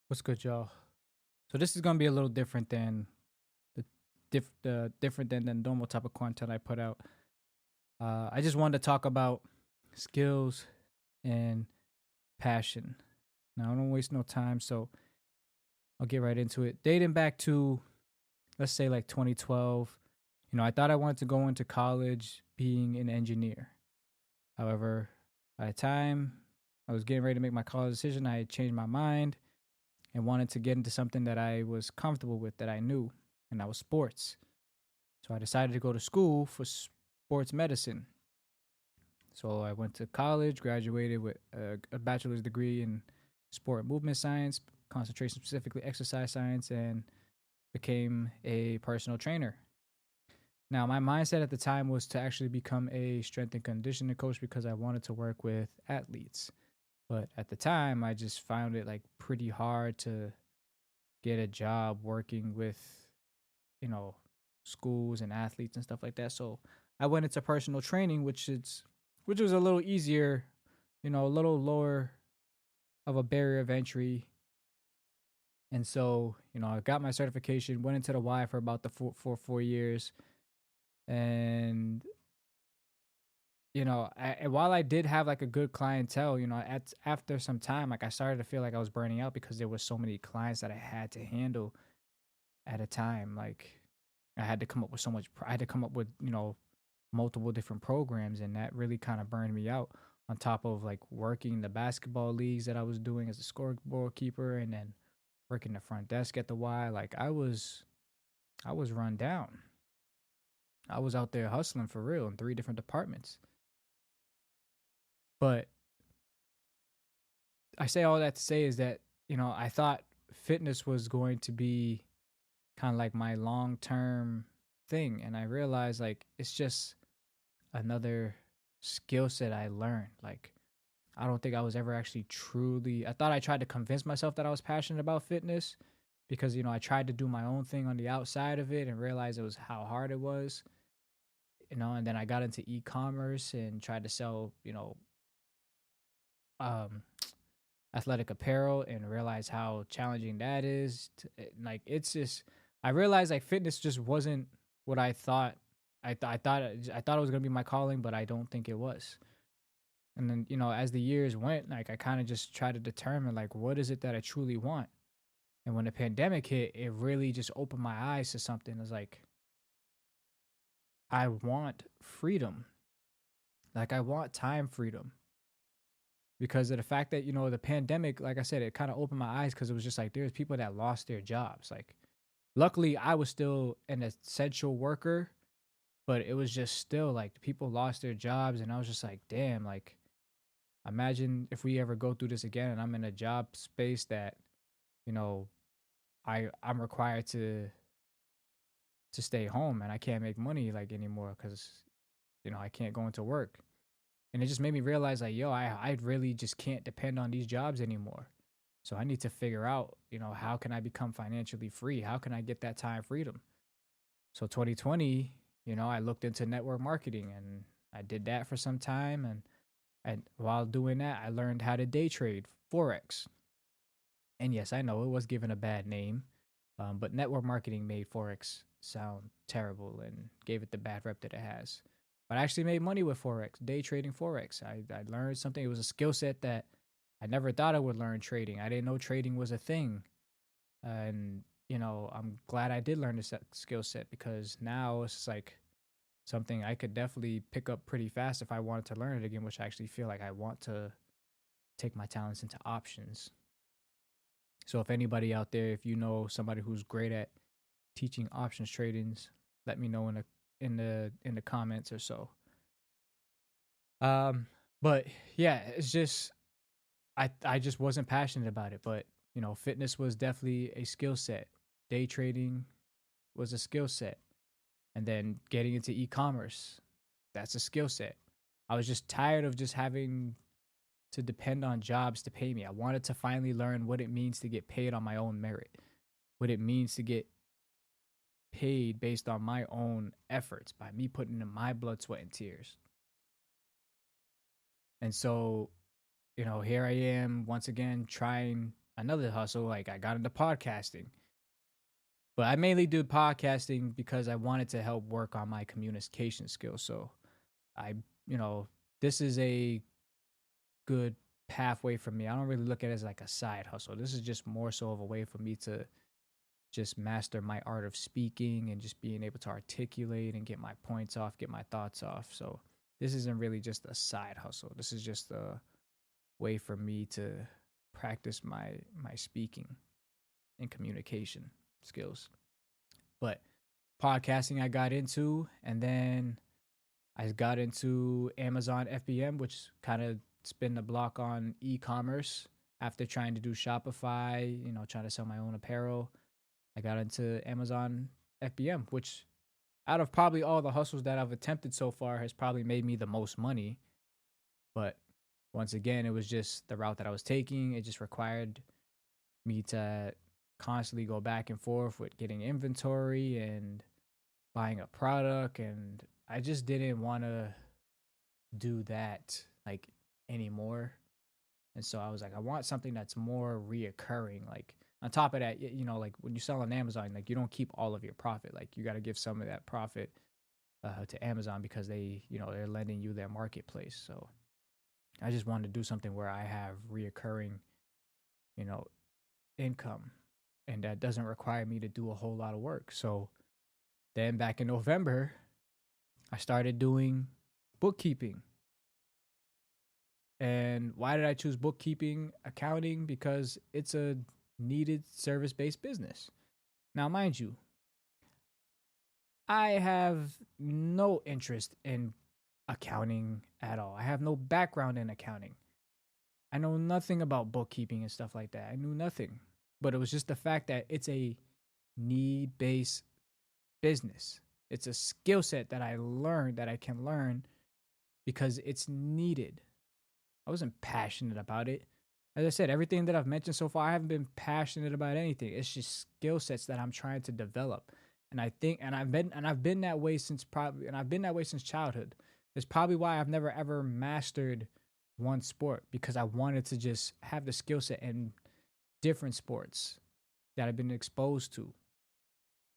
What's good, y'all? So this is gonna be a little different than the different than the normal type of content I put out. I just wanted to talk about skills and passion. Now I don't waste no time, so I'll get right into it. Dating back to let's say like 2012, I thought I wanted to go into college being an engineer. However, by the time I was getting ready to make my college decision, I had changed my mind and wanted to get into something that I was comfortable with, that I knew, and that was sports. So I decided to go to school for sports medicine. So I went to college, graduated with a bachelor's degree in sport and movement science, concentration specifically exercise science, and became a personal trainer. Now, my mindset at the time was to actually become a strength and conditioning coach because I wanted to work with athletes. But at the time, I just found it like pretty hard to get a job working with, you know, schools and athletes and stuff like that. So I went into personal training, which was a little easier, a little lower of a barrier of entry. And so, I got my certification, went into the Y for about the 4 years. And, and while I did have like a good clientele, after some time, like I started to feel like I was burning out because there were so many clients that I had to handle at a time. Like I had to come up with so much, I had to come up with, multiple different programs, and that really kind of burned me out, on top of like working the basketball leagues that I was doing as a scoreboard keeper, and then working the front desk at the Y. Like I was run down. I was out there hustling for real in three different departments. But I say all that to say is that, I thought fitness was going to be kind of like my long-term thing, and I realized like it's just another skill set I learned. Like I don't think I was ever actually truly, I thought I tried to convince myself that I was passionate about fitness because, I tried to do my own thing on the outside of it and realized it was how hard it was, and then I got into e-commerce and tried to sell, um, athletic apparel, and realized how challenging that is. Like, it's just, I realized like fitness just wasn't what I thought. I thought it was going to be my calling, but I don't think it was. And then, as the years went, like I kind of just tried to determine like what is it that I truly want. And when the pandemic hit, it really just opened my eyes to something. It's like I want freedom. Like I want time freedom. Because of the fact that, the pandemic, like I said, it kind of opened my eyes because it was just like there's people that lost their jobs. Like luckily I was still an essential worker, but it was just still like people lost their jobs, and I was just like, damn, like imagine if we ever go through this again and I'm in a job space that, you know, I'm required to stay home and I can't make money like anymore because, I can't go into work. And it just made me realize like, yo, I really just can't depend on these jobs anymore. So I need to figure out, how can I become financially free? How can I get that time freedom? So 2020, I looked into network marketing, and I did that for some time, and while doing that, I learned how to day trade forex. And yes, I know it was given a bad name, but network marketing made forex sound terrible and gave it the bad rep that it has. But I actually made money with forex, day trading forex. I learned something. It was a skill set that I never thought I would learn trading. I didn't know trading was a thing, and I'm glad I did learn this skill set because now it's like something I could definitely pick up pretty fast if I wanted to learn it again, which I actually feel like I want to take my talents into options. So if anybody out there, if you know somebody who's great at teaching options tradings, let me know in the comments or so. Um, but yeah, it's just I just wasn't passionate about it. But fitness was definitely a skill set. Day trading was a skill set, and then getting into e-commerce, that's a skill set. I was just tired of just having to depend on jobs to pay me. I wanted to finally learn what it means to get paid on my own merit, what it means to get paid based on my own efforts by me putting in my blood, sweat, and tears. And so, here I am once again trying another hustle. Like I got into podcasting, but I mainly do podcasting because I wanted to help work on my communication skills. So I, you know, this is a good pathway for me. I don't really look at it as like a side hustle. This is just more so of a way for me to just master my art of speaking and just being able to articulate and get my points off, get my thoughts off. So this isn't really just a side hustle. This is just a way for me to practice my speaking and communication skills. But podcasting I got into, and then I got into Amazon FBM, which kind of spin the block on e-commerce after trying to do Shopify, trying to sell my own apparel. I got into Amazon FBM, which out of probably all the hustles that I've attempted so far has probably made me the most money. But once again, it was just the route that I was taking. It just required me to constantly go back and forth with getting inventory and buying a product. And I just didn't want to do that like anymore. And so I was like, I want something that's more reoccurring. Like on top of that, like when you sell on Amazon, like you don't keep all of your profit. Like you got to give some of that profit to Amazon because they're lending you their marketplace. So I just wanted to do something where I have reoccurring, income, and that doesn't require me to do a whole lot of work. So then back in November, I started doing bookkeeping. And why did I choose bookkeeping, accounting? Because it's a needed service-based business. Now, mind you, I have no interest in accounting at all. I have no background in accounting. I know nothing about bookkeeping and stuff like that. I knew nothing. But it was just the fact that it's a need-based business. It's a skill set that I learned, that I can learn because it's needed. I wasn't passionate about it. As I said, everything that I've mentioned so far, I haven't been passionate about anything. It's just skill sets that I'm trying to develop. And I think, I've been that way since childhood. It's probably why I've never ever mastered one sport, because I wanted to just have the skill set in different sports that I've been exposed to.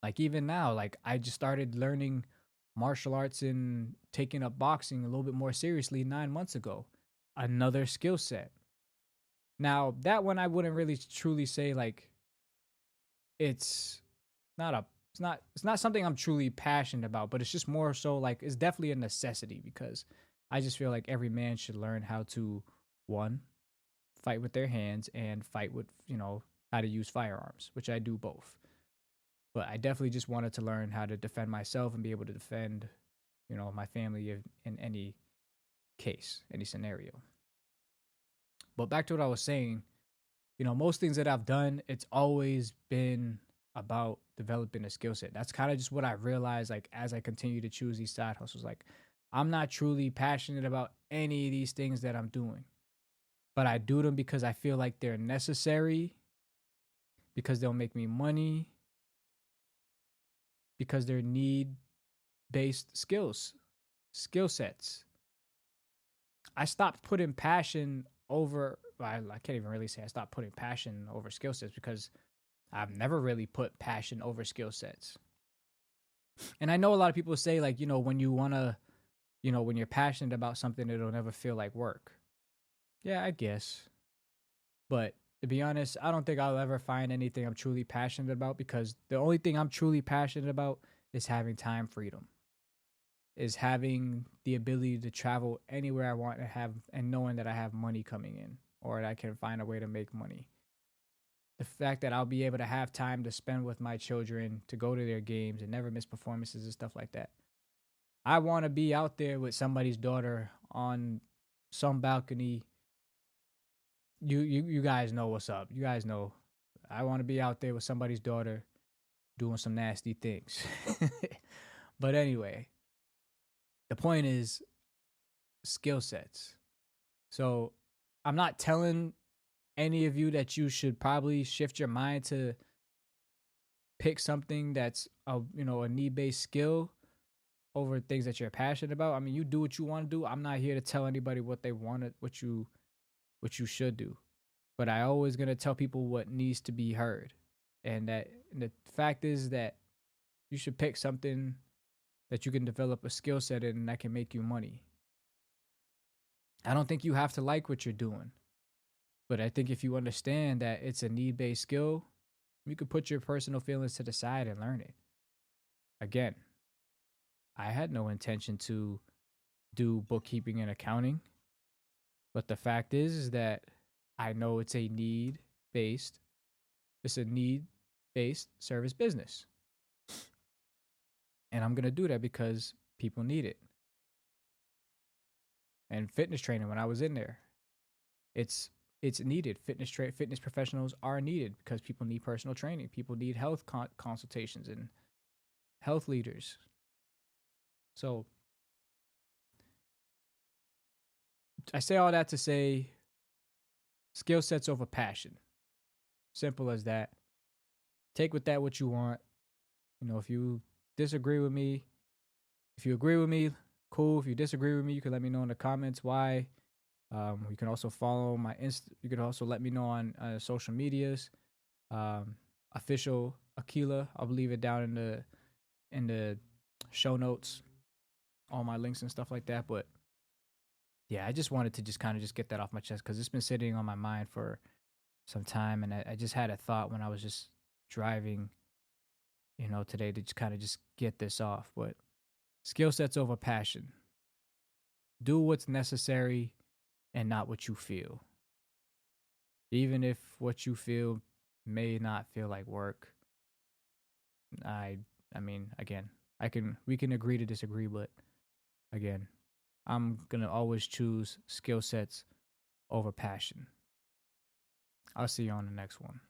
Like even now, like I just started learning martial arts and taking up boxing a little bit more seriously 9 months ago. Another skill set. Now, that one I wouldn't really truly say like it's not something I'm truly passionate about, but it's just more so like it's definitely a necessity, because I just feel like every man should learn how to, one, fight with their hands, and fight with, how to use firearms, which I do both. But I definitely just wanted to learn how to defend myself and be able to defend, my family in any case, any scenario. But back to what I was saying, most things that I've done, it's always been about developing a skill set. That's kind of just what I realized, like, as I continue to choose these side hustles. Like, I'm not truly passionate about any of these things that I'm doing, but I do them because I feel like they're necessary, because they'll make me money, because they're need-based skill sets. I stopped putting passion over, I can't even really say I stopped putting passion over skill sets, because I've never really put passion over skill sets. And I know a lot of people say, like, when you want to, when you're passionate about something, it'll never feel like work. Yeah, I guess. But to be honest, I don't think I'll ever find anything I'm truly passionate about, because the only thing I'm truly passionate about is having time freedom, is having the ability to travel anywhere I want and knowing that I have money coming in, or that I can find a way to make money. The fact that I'll be able to have time to spend with my children, to go to their games and never miss performances and stuff like that. I want to be out there with somebody's daughter on some balcony. You guys know what's up. You guys know I want to be out there with somebody's daughter doing some nasty things. But anyway, the point is skill sets. So I'm not telling any of you that you should probably shift your mind to pick something that's a need-based skill over things that you're passionate about. I mean, you do what you want to do. I'm not here to tell anybody what they want, what you should do. but I always gonna tell people what needs to be heard. And the fact is that you should pick something that you can develop a skill set in and that can make you money. I don't think you have to like what you're doing, but I think if you understand that it's a need based skill, you can put your personal feelings to the side and learn it. Again, I had no intention to do bookkeeping and accounting, but the fact is that I know based, it's a need based service business. And I'm going to do that because people need it. And fitness training, when I was in there, it's needed. Fitness professionals are needed because people need personal training. People need health consultations and health leaders. So I say all that to say skill sets over passion. Simple as that. Take with that what you want. You know, if you disagree with me, if you agree with me, cool. If you disagree with me, you can let me know in the comments why. You can also follow my you can also let me know on social medias. Official Aquila. I'll leave it down in the show notes, all my links and stuff like that. But yeah, I just wanted to just kind of just get that off my chest because it's been sitting on my mind for some time, and I just had a thought when I was just driving, you know, today to just kind of just get this off. But skill sets over passion. Do what's necessary and not what you feel. Even if what you feel may not feel like work. I mean, again, we can agree to disagree, but again, I'm going to always choose skill sets over passion. I'll see you on the next one.